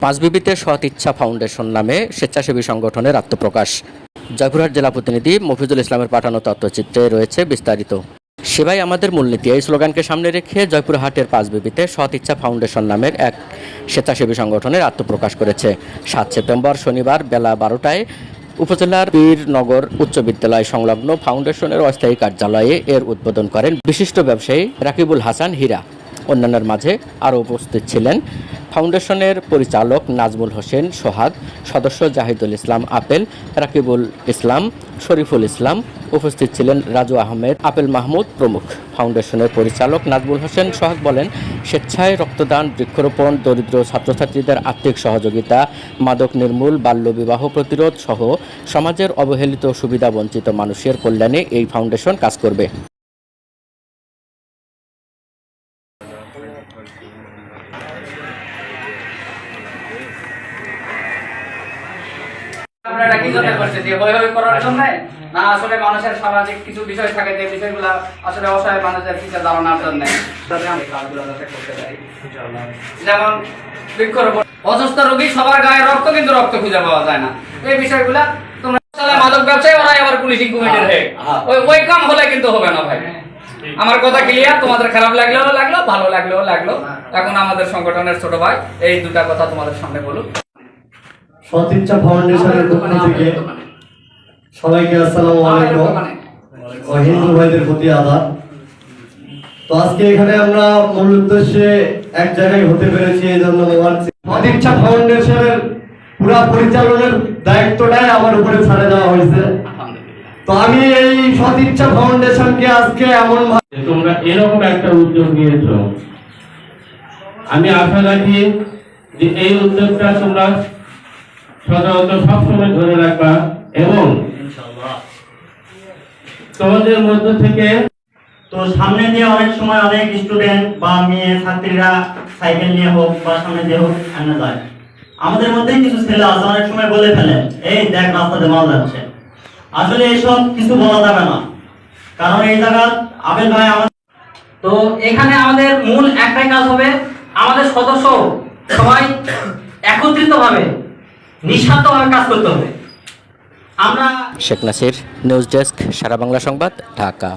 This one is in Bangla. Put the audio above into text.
পাঁচবিবিতে সৎ ইচ্ছা ফাউন্ডেশন নামে স্বেচ্ছাসেবী সংগঠনের আত্মপ্রকাশ। জয়পুরহাট জেলা প্রতিনিধি মফিজুল ইসলামের পাঠানো তথ্যচিত্রে রয়েছে বিস্তারিত। সেবাই আমাদের মূলনীতি, এই স্লোগানকে সামনে রেখে জয়পুরহাটের পাঁচবিবিতে সৎ ইচ্ছা ফাউন্ডেশন নামের এক স্বেচ্ছাসেবী সংগঠনের আত্মপ্রকাশ করেছে। 7 সেপ্টেম্বর শনিবার বেলা 12টায় উপজেলার বীরনগর উচ্চ বিদ্যালয় সংলগ্ন ফাউন্ডেশনের অস্থায়ী কার্যালয়ে এর উদ্বোধন করেন বিশিষ্ট ব্যবসায়ী রাকিবুল হাসান হীরা। অন্যান্যের মাঝে আরও উপস্থিত ছিলেন ফাউন্ডেশনের পরিচালক নাজমুল হোসেন সোহাগ, সদস্য জাহিদুল ইসলাম আপেল, রাকিবুল ইসলাম, শরীফুল ইসলাম, উপস্থিত ছিলেন রাজু আহমেদ, আপেল মাহমুদ প্রমুখ। ফাউন্ডেশনের পরিচালক নাজমুল হোসেন সোহাগ বলেন, স্বেচ্ছায় রক্তদান, বৃক্ষরোপণ, দরিদ্র ছাত্রছাত্রীদের আর্থিক সহযোগিতা, মাদক নির্মূল, বাল্যবিবাহ প্রতিরোধ সহ সমাজের অবহেলিত সুবিধাবঞ্চিত মানুষের কল্যাণে এই ফাউন্ডেশন কাজ করবে। আপনারা কি জন্য করছেন, যে হই হই করার জন্য না? আসলে মানুষের সামাজিক কিছু বিষয় থাকে, যে বিষয়গুলো আসলে অসহায় মানুষের কিছু ধারণার জন্য যাতে আমরা কাজগুলো যাতে করতে পারি। যেমন বৃক্ষরোপণ, অসুস্থ রোগী সবার গায়ে রক্ত, কিন্তু রক্ত খুঁজে পাওয়া যায় না। এই বিষয়গুলা তোমরা মাদক ব্যবসায়ী, ওরা আবার পুলিশিং কমিটির হয়ে ওই কাম হলে কিন্তু হবে না ভাই। আমার কথা ক্লিয়ার, তোমাদের খারাপ লাগলেও লাগলো, ভালো লাগলেও লাগলো। এখন আমাদের সংগঠনের ছোট ভাই এই দুটা কথা তোমাদের সামনে বলুক। সৎ ইচ্ছা ফাউন্ডেশনের পক্ষ থেকে সবাইকে আসসালামু আলাইকুম ও হিন্দু ভাইদের প্রতি আদাব। তো আজকে এখানে আমরা মূল উদ্দেশ্যে এক জায়গায় হতে পেরেছি, এই জন্য সৎ ইচ্ছা ফাউন্ডেশনের পুরো পরিচালনার দায়িত্বটাই আমার উপরে ছাড়ে দেওয়া হয়েছে। তো আমি এই সৎ ইচ্ছা ফাউন্ডেশনকে আজকে এমন ভাবে তোমরা এরকম একটা উদ্যোগ নিয়েছো, আমি আশা রাখি যে এই উদ্যোগটা তোমরা সাধারণত সবসময় ধরে রাখবা এবং তোমাদের মধ্য থেকে। তো সামনে দিয়ে অনেক সময় অনেক স্টুডেন্ট বা মেয়ে ছাত্রীরা সাইকেল নিয়ে হোক বা সামনে দিয়ে হোক সামনে যায়। আমাদের মধ্যে কিছু ছেলে আছে অনেক সময় বলে ফেলে, এই দেখ রাস্তাতে মাল যাচ্ছে। আসলে এইসব কিছু বলা যাবে না, কারণ এই জায়গা আবেল ভাই আমাদের। তো এখানে আমাদের মূল একটাই কাজ হবে, আমাদের সদস্য সবাই একত্রিতভাবে নিঃস্বার্থভাবে কাজ করতে হবে। আমরা শেখ নাসির, নিউজ ডেস্ক, সারা বাংলা সংবাদ, ঢাকা।